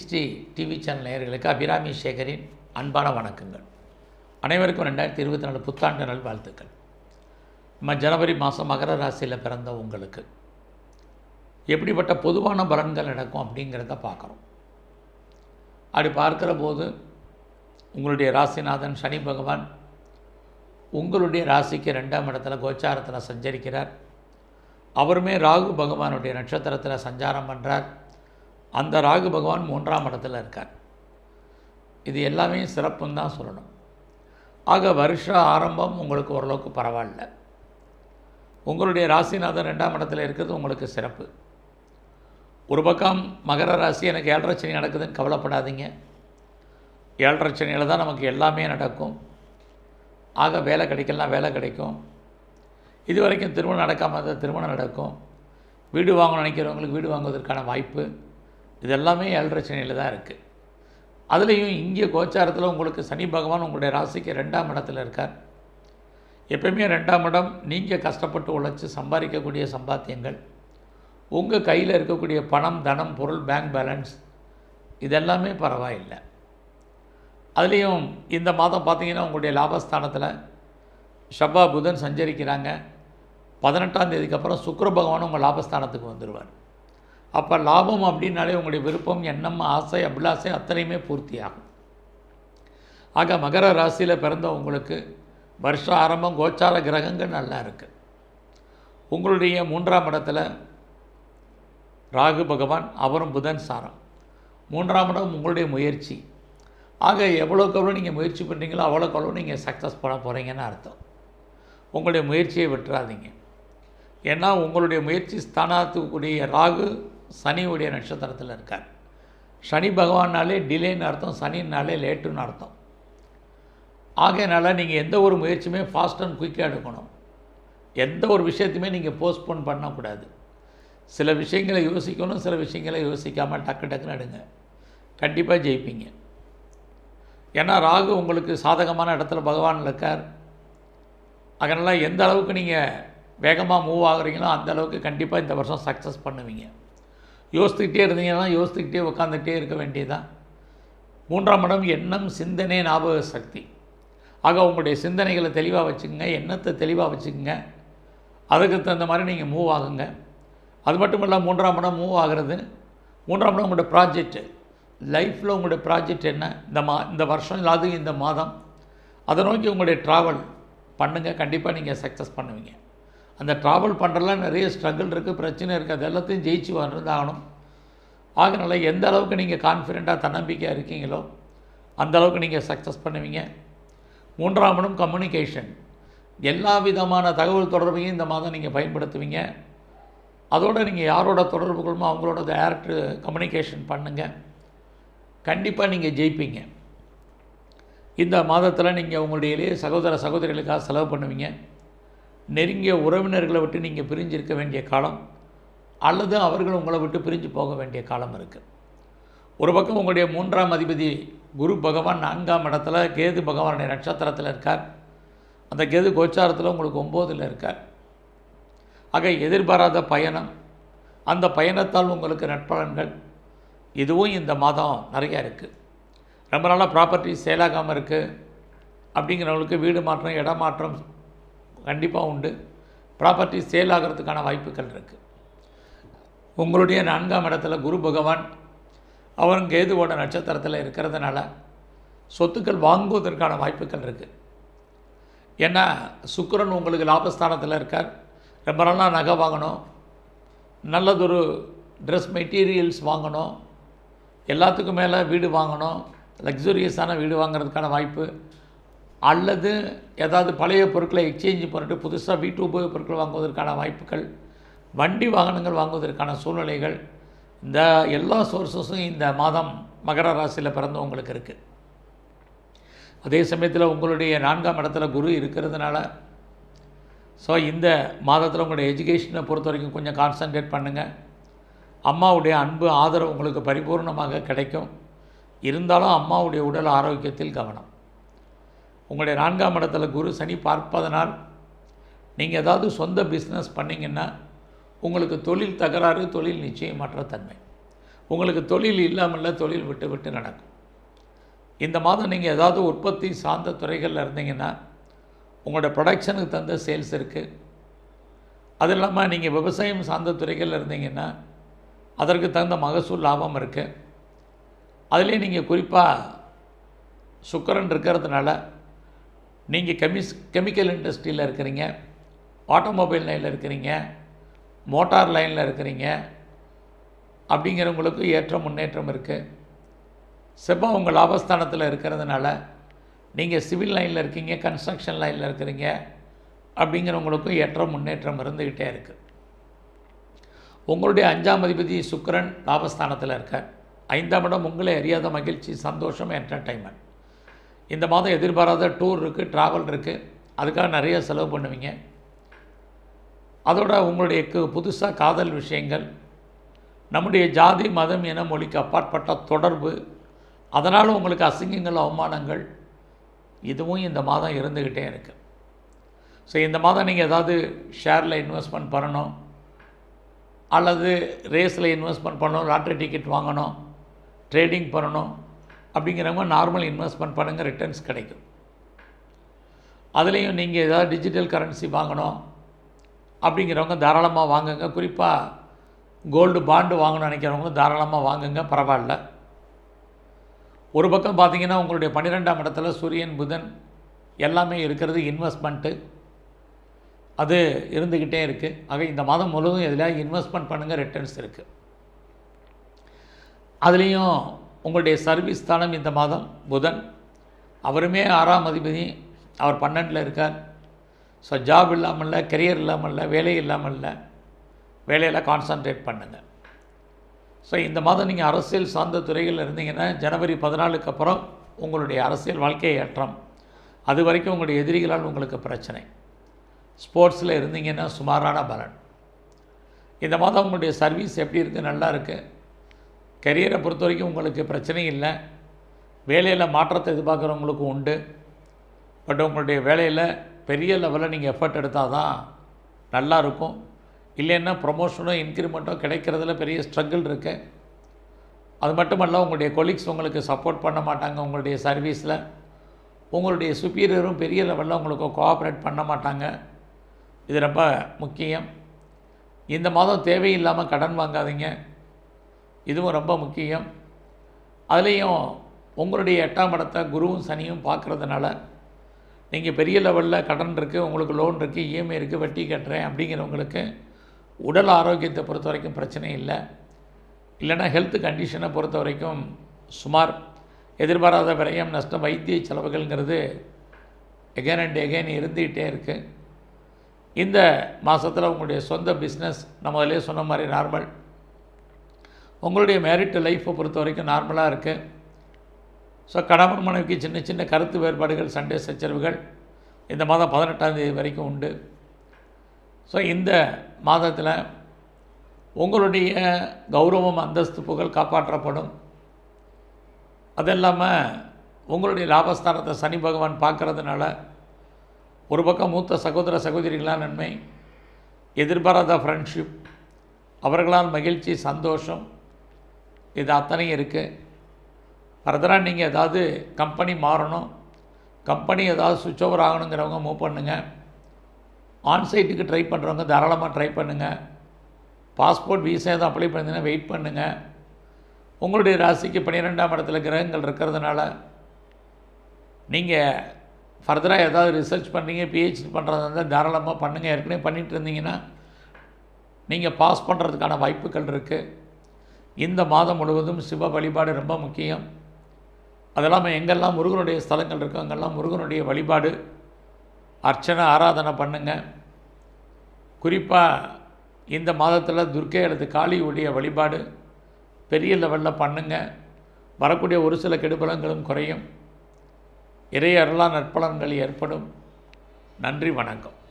360 TV channel நேயர்களுக்கு அபிராமி சேகரின் அன்பான வணக்கங்கள். அனைவருக்கும் 2024 புத்தாண்டு நல்வாழ்த்துக்கள். நம்ம ஜனவரி மாதம் மகர ராசியில் பிறந்த உங்களுக்கு எப்படிப்பட்ட பொதுவான பலன்கள் நடக்கும் அப்படிங்கிறத பார்க்குறோம். அப்படி பார்க்குற போது உங்களுடைய ராசிநாதன் சனி பகவான் உங்களுடைய ராசிக்கு 2ஆம் இடத்துல கோச்சாரத்தில் சஞ்சரிக்கிறார். அவருமே ராகு பகவானுடைய நட்சத்திரத்தில் சஞ்சாரம் பண்ணுறார். அந்த ராகு பகவான் 3ஆம் இடத்துல இருக்கார். இது எல்லாமே சிறப்புன்னு தான் சொல்லணும். ஆக வருஷ ஆரம்பம் உங்களுக்கு ஓரளவுக்கு பரவாயில்ல. உங்களுடைய ராசிநாதன் 2ஆம் இடத்துல இருக்கிறது உங்களுக்கு சிறப்பு. ஒரு பக்கம் மகர ராசி எனக்கு 7.5 சனி நடக்குதுன்னு கவலைப்படாதீங்க. 7.5 சனியில் தான் நமக்கு எல்லாமே நடக்கும். ஆக வேலை கிடைக்கலாம், வேலை கிடைக்கும். இது வரைக்கும் திருமணம் நடக்காமல் இருந்தால் திருமணம் நடக்கும். வீடு வாங்கணும்னு நினைக்கிறவங்களுக்கு வீடு வாங்குவதற்கான வாய்ப்பு இது எல்லாமே 7.5 சனியில் தான் இருக்குது. அதுலேயும் இங்கே கோச்சாரத்தில் உங்களுக்கு சனி பகவான் உங்களுடைய ராசிக்கு 2ஆம் இடத்துல இருக்கார். எப்பயுமே 2ஆம் இடம் நீங்கள் கஷ்டப்பட்டு உழைச்சி சம்பாதிக்கக்கூடிய சம்பாத்தியங்கள், உங்கள் கையில் இருக்கக்கூடிய பணம், தனம், பொருள், பேங்க் பேலன்ஸ் இதெல்லாமே பரவாயில்லை. அதுலேயும் இந்த மாதம் பார்த்திங்கன்னா உங்களுடைய லாபஸ்தானத்தில் செவ்வாய் புதன் சஞ்சரிக்கிறாங்க. 18ஆம் தேதிக்கு அப்புறம் சுக்கிர பகவான் உங்கள் லாபஸ்தானத்துக்கு வந்துடுவார். அப்போ லாபம் அப்படின்னாலே உங்களுடைய விருப்பம், எண்ணம், ஆசை, அபிலாசை அத்தனையுமே பூர்த்தியாகும். ஆக மகர ராசியில் பிறந்த உங்களுக்கு வருஷ ஆரம்பம் கோச்சார கிரகங்கள் நல்லா இருக்குது. உங்களுடைய 3ஆம் இடத்துல ராகு பகவான், அவரும் புதன் சாரம். 3ஆம் இடம் உங்களுடைய முயற்சி. ஆக எவ்வளோக்கு எவ்வளோ நீங்கள் முயற்சி பண்ணுறீங்களோ அவ்வளோக்கு எவ்வளோ நீங்கள் சக்ஸஸ் பண்ண போகிறீங்கன்னு அர்த்தம். உங்களுடைய முயற்சியை விட்டுறாதீங்க. ஏன்னா உங்களுடைய முயற்சி ஸ்தானத்துக்குரிய ராகு சனியுடைய நட்சத்திரத்தில் இருக்கார். சனி பகவானாலே டிலேன்னு அர்த்தம், சனினாலே லேட்டுன்னு அர்த்தம். ஆகையினால நீங்கள் எந்த ஒரு முயற்சியுமே ஃபாஸ்ட் அண்ட் குயிக்காக எடுக்கணும். எந்த ஒரு விஷயத்தையுமே நீங்கள் போஸ்ட்போன் பண்ணக்கூடாது. சில விஷயங்களை யோசிக்கணும், சில விஷயங்களை யோசிக்காமல் டக்கு டக்குன்னு எடுங்க. கண்டிப்பாக ஜெயிப்பீங்க. ஏன்னா ராகு உங்களுக்கு சாதகமான இடத்துல பகவான் இருக்கார். அதனால் எந்த அளவுக்கு நீங்கள் வேகமாக மூவ் ஆகுறீங்களோ அந்த அளவுக்கு கண்டிப்பாக இந்த வருஷம் சக்ஸஸ் பண்ணுவீங்க. யோசித்துக்கிட்டே இருந்தீங்கன்னா யோசித்துக்கிட்டே உட்காந்துக்கிட்டே இருக்க வேண்டியதுதான். 3ஆம் இடம் எண்ணம், சிந்தனை, ஞாபக சக்தி. ஆக உங்களுடைய சிந்தனைகளை தெளிவாக வச்சுக்கோங்க, எண்ணத்தை தெளிவாக வச்சுக்கோங்க. அதுக்கு தகுந்த மாதிரி நீங்கள் மூவ் ஆகுங்க. அது மட்டும் இல்லை, 3ஆம் இடம் மூவ் ஆகிறது. 3ஆம் இடம் உங்களுடைய ப்ராஜெக்ட் லைஃப்பில் உங்களுடைய ப்ராஜெக்ட் என்ன, இந்த வருஷம் இல்லாத இந்த மாதம் அதை நோக்கி உங்களுடைய ட்ராவல் பண்ணுங்கள். கண்டிப்பாக நீங்கள் சக்ஸஸ் பண்ணுவீங்க. அந்த ட்ராவல் பண்ணுறதுலாம் நிறைய ஸ்ட்ரகிள் இருக்குது, பிரச்சனை இருக்குது. அது எல்லாத்தையும் ஜெயிச்சு வந்தாகணும். ஆகனால எந்த அளவுக்கு நீங்கள் கான்ஃபிடெண்ட்டாக தன்னம்பிக்கையாக இருக்கீங்களோ அந்த அளவுக்கு நீங்கள் சக்ஸஸ் பண்ணுவீங்க. 3ஆம் இடம் கம்யூனிகேஷன். எல்லா விதமான தகவல் தொடர்பையும் இந்த மாதம் நீங்கள் பயன்படுத்துவீங்க. அதோடு நீங்கள் யாரோட தொடர்பு கொள்ளுமோ அவங்களோட டைரக்ட் கம்யூனிகேஷன் பண்ணுங்கள். கண்டிப்பாக நீங்கள் ஜெயிப்பீங்க. இந்த மாதத்தில் நீங்கள் உங்களுடைய இளைய சகோதர சகோதரிகளுக்காக செலவு பண்ணுவீங்க. நெருங்கிய உறவினர்களை விட்டு நீங்கள் பிரிஞ்சிருக்க வேண்டிய காலம், அல்லது அவர்கள் உங்களை விட்டு பிரிஞ்சு போக வேண்டிய காலம் இருக்குது. ஒரு பக்கம் உங்களுடைய 3ஆம் அதிபதி குரு பகவான் 4ஆம் இடத்துல கேது பகவானுடைய நட்சத்திரத்தில் இருக்கார். அந்த கேது கோச்சாரத்தில் உங்களுக்கு 9இல் இருக்கார். ஆக எதிர்பாராத பயணம், அந்த பயணத்தால் உங்களுக்கு நற்பலன்கள் இதுவும் இந்த மாதம் நிறையா இருக்குது. ரொம்ப நாளாக ப்ராப்பர்ட்டி சேலாகாமல் இருக்குது அப்படிங்கிறவங்களுக்கு வீடு மாற்றம், இடம் மாற்றம் கண்டிப்பாக உண்டு. ப்ராப்பர்ட்டி சேல் ஆகிறதுக்கான வாய்ப்புகள் இருக்குது. உங்களுடைய 4ஆம் இடத்துல குரு பகவான் அவரும் கேதுவோட நட்சத்திரத்தில் இருக்கிறதுனால சொத்துக்கள் வாங்குவதற்கான வாய்ப்புகள் இருக்குது. ஏன்னா சுக்கிரன் உங்களுக்கு லாபஸ்தானத்தில் இருக்கார். ரொம்ப நாளாக நகை வாங்கணும், நல்லதொரு ட்ரெஸ் மெட்டீரியல்ஸ் வாங்கணும், எல்லாத்துக்கும் மேலே வீடு வாங்கணும், லக்ஸுரியஸான வீடு வாங்குறதுக்கான வாய்ப்பு, அல்லது ஏதாவது பழைய பொருட்களை எக்ஸ்சேஞ்ச் பண்ணிட்டு புதுசாக வீட்டு உபயோகப் பொருட்கள் வாங்குவதற்கான வாய்ப்புகள், வண்டி வாகனங்கள் வாங்குவதற்கான சூழ்நிலைகள், இந்த எல்லா சோர்ஸஸும் இந்த மாதம் மகர ராசியில் பிறந்தவங்களுக்கு இருக்குது. அதே சமயத்தில் உங்களுடைய 4ஆம் இடத்துல குரு இருக்கிறதுனால ஸோ இந்த மாதத்தில் உங்களுடைய எஜுகேஷனை பொறுத்த வரைக்கும் கொஞ்சம் கான்சன்ட்ரேட் பண்ணுங்கள். அம்மாவுடைய அன்பு, ஆதரவு உங்களுக்கு பரிபூர்ணமாக கிடைக்கும். இருந்தாலும் அம்மாவுடைய உடல் ஆரோக்கியத்தில் கவனம். உங்களுடைய 4ஆம் இடத்துல குரு சனி பார்ப்பதனால் நீங்கள் ஏதாவது சொந்த பிஸ்னஸ் பண்ணிங்கன்னா உங்களுக்கு தொழில் தகராறு, தொழில் நிச்சயமற்ற தன்மை. உங்களுக்கு தொழில் இல்லாமல் தொழில் விட்டு விட்டு நடக்கும். இந்த மாதம் நீங்கள் ஏதாவது உற்பத்தி சார்ந்த துறைகளில் இருந்தீங்கன்னா உங்களோட ப்ரொடக்ஷனுக்கு தகுந்த சேல்ஸ் இருக்குது. அது இல்லாமல் நீங்கள் விவசாயம் சார்ந்த துறைகளில் இருந்தீங்கன்னா அதற்கு தகுந்த மகசூல் லாபம் இருக்குது. அதுலேயும் நீங்கள் குறிப்பாக சுக்கிரன் இருக்கிறதுனால நீங்கள் கெமிக்கல் இண்டஸ்ட்ரியில் இருக்கிறீங்க, ஆட்டோமொபைல் லைனில் இருக்கிறீங்க, மோட்டார் லைனில் இருக்கிறீங்க, அப்படிங்கிறவங்களுக்கு ஏற்ற முன்னேற்றம் இருக்குது. செவ்வாய் உங்கள் லாபஸ்தானத்தில் இருக்கிறதுனால நீங்கள் சிவில் லைனில் இருக்கீங்க, கன்ஸ்ட்ரக்ஷன் லைனில் இருக்கிறீங்க அப்படிங்கிறவங்களுக்கும் ஏற்ற முன்னேற்றம் இருந்துக்கிட்டே இருக்குது. உங்களுடைய 5ஆம் அதிபதி சுக்கிரன் லாபஸ்தானத்தில் இருக்கார். 5ஆம் இடம் உங்களை அறியாத மகிழ்ச்சி, சந்தோஷம், என்டர்டைன்மெண்ட். இந்த மாதம் எதிர்பாராத டூர் இருக்குது, ட்ராவல் இருக்குது, அதுக்காக நிறைய செலவு பண்ணுவீங்க. அதோட உங்களுடைய புதுசாக காதல் விஷயங்கள், நம்முடைய ஜாதி மதம் இன மொழிக்கு அப்பாற்பட்ட தொடர்பு, அதனால் உங்களுக்கு அசிங்கங்கள் அவமானங்கள் இதுவும் இந்த மாதம் இருந்துக்கிட்டே இருக்குது. ஸோ இந்த மாதம் நீங்கள் ஏதாவது ஷேரில் இன்வெஸ்ட்மெண்ட் பண்ணணும், அல்லது ரேஸில் இன்வெஸ்ட்மெண்ட் பண்ணணும், லாட்ரி டிக்கெட் வாங்கணும், ட்ரேடிங் பண்ணணும் அப்படிங்கிறவங்க நார்மல் இன்வெஸ்ட்மெண்ட் பண்ணுங்கள், ரிட்டர்ன்ஸ் கிடைக்கும். அதுலேயும் நீங்கள் ஏதாவது டிஜிட்டல் கரன்சி வாங்கணும் அப்படிங்கிறவங்க தாராளமாக வாங்குங்க. குறிப்பாக கோல்டு பாண்டு வாங்கணும்னு நினைக்கிறவங்க தாராளமாக வாங்குங்க, பரவாயில்ல. ஒரு பக்கம் பார்த்திங்கன்னா உங்களுடைய 12ஆம் இடத்துல சூரியன் புதன் எல்லாமே இருக்கிறது, இன்வெஸ்ட்மெண்ட்டு அது இருந்துக்கிட்டே இருக்குது. ஆக இந்த மாதம் முழுவதும் எதில் இன்வெஸ்ட்மெண்ட் பண்ணுங்கள், ரிட்டர்ன்ஸ் இருக்குது. அதுலேயும் உங்களுடைய சர்வீஸ் ஸ்தானம் இந்த மாதம் புதன், அவருமே 6ஆம் அதிபதி, அவர் 12ல் இருக்கார். ஸோ ஜாப் இல்லாமல் இல்லை, கெரியர் இல்லாமல் இல்லை, வேலை இல்லாமல் இல்லை, வேலையில் கான்சன்ட்ரேட் பண்ணுங்கள். ஸோ இந்த மாதம் நீங்கள் அரசியல் சார்ந்த துறைகளில் இருந்தீங்கன்னா ஜனவரி 14க்கு அப்புறம் உங்களுடைய அரசியல் வாழ்க்கை ஏற்றம். அது வரைக்கும் உங்களுடைய எதிரிகளால் உங்களுக்கு பிரச்சனை. ஸ்போர்ட்ஸில் இருந்தீங்கன்னா சுமாரான பலன். இந்த மாதம் உங்களுடைய சர்வீஸ் எப்படி இருக்குது? நல்லா இருக்குது. கெரியரை பொறுத்த வரைக்கும் உங்களுக்கு பிரச்சனை இல்லை. வேலையில் மாற்றத்தை எதிர்பார்க்குறவங்களுக்கு உண்டு. பட் உங்களுடைய வேலையில் பெரிய லெவலில் நீங்கள் எஃபர்ட் எடுத்தால் தான் நல்லா இருக்கும். இல்லைன்னா ப்ரொமோஷனோ இன்க்ரிமெண்ட்டோ கிடைக்கிறதுல பெரிய ஸ்ட்ரகிள் இருக்குது. அது மட்டுமல்ல, உங்களுடைய கொலீக்ஸ் உங்களுக்கு சப்போர்ட் பண்ண மாட்டாங்க. உங்களுடைய சர்வீஸில் உங்களுடைய சுப்பீரியரும் பெரிய லெவலில் உங்களுக்கு கோஆப்ரேட் பண்ண மாட்டாங்க. இது ரொம்ப முக்கியம். இந்த மாதம் தேவையில்லாமல் கடன் வாங்காதீங்க, இதுவும் ரொம்ப முக்கியம். அதுலேயும் உங்களுடைய 8ஆம் இடத்தை குருவும் சனியும் பார்க்குறதுனால நீங்கள் பெரிய லெவலில் கடன் இருக்குது, உங்களுக்கு லோன் இருக்குது, இஎம்ஐ இருக்குது, வட்டி கட்டுறேன் அப்படிங்கிறவங்களுக்கு உடல் ஆரோக்கியத்தை பொறுத்த வரைக்கும் பிரச்சனை இல்லை. இல்லைனா ஹெல்த் கண்டிஷனை பொறுத்த வரைக்கும் சுமார் எதிர்பாராத விரயம், நஷ்டம், வைத்திய செலவுகள்ங்கிறது எகைன் அண்ட் எகைன் இருந்துகிட்டே இருக்குது. இந்த மாதத்தில் உங்களுடைய சொந்த பிஸ்னஸ் நம்ம அதிலே சொன்ன மாதிரி நார்மல். உங்களுடைய மேரிட் லைஃப்பை பொறுத்த வரைக்கும் நார்மலாக இருக்குது. ஸோ கணவன் மனைவிக்கு சின்ன சின்ன கருத்து வேறுபாடுகள், சண்டை சச்சரவுகள் இந்த மாதம் 18ஆம் தேதி வரைக்கும் உண்டு. ஸோ இந்த மாதத்தில் உங்களுடைய கௌரவம், அந்தஸ்து, புகழ் காப்பாற்றப்படும். அது இல்லாமல் உங்களுடைய லாபஸ்தானத்தை சனி பகவான் பார்க்குறதுனால ஒரு பக்கம் மூத்த சகோதர சகோதரிகளால் நன்மை, எதிர்பாராத ஃப்ரெண்ட்ஷிப், அவர்களால் மகிழ்ச்சி, சந்தோஷம், இது அத்தனையும் இருக்குது. ஃபர்தராக நீங்கள் ஏதாவது கம்பெனி மாறணும், கம்பெனி ஏதாவது சுவிட்ச் ஓவர் ஆகணுங்கிறவங்க மூவ் பண்ணுங்கள். ஆன்சைட்டுக்கு ட்ரை பண்ணுறவங்க தாராளமாக ட்ரை பண்ணுங்கள். பாஸ்போர்ட் விசா எதுவும் அப்ளை பண்ணிங்கன்னா வெயிட் பண்ணுங்கள். உங்களுடைய ராசிக்கு 12ஆம் இடத்துல கிரகங்கள் இருக்கிறதுனால நீங்கள் ஃபர்தராக ஏதாவது ரிசர்ச் பண்ணுறீங்க, பிஹெச்டி பண்ணுறதா இருந்தால் தாராளமாக பண்ணுங்கள். ஏற்கனவே பண்ணிகிட்டு இருந்தீங்கன்னா நீங்கள் பாஸ் பண்ணுறதுக்கான வாய்ப்புகள் இருக்குது. இந்த மாதம் முழுவதும் சிவ வழிபாடு ரொம்ப முக்கியம். அதெல்லாம் எங்கெல்லாம் முருகனுடைய ஸ்தலங்கள் இருக்கோ அங்கெல்லாம் முருகனுடைய வழிபாடு, அர்ச்சனை, ஆராதனை பண்ணுங்கள். குறிப்பாக இந்த மாதத்தில் துர்க்கை அல்லது காளியுடைய வழிபாடு பெரிய லெவலில் பண்ணுங்கள். வரக்கூடிய ஒரு சில கெடுபலங்களும் குறையும். இறை அருளால் நற்பலன்கள் ஏற்படும். நன்றி, வணக்கம்.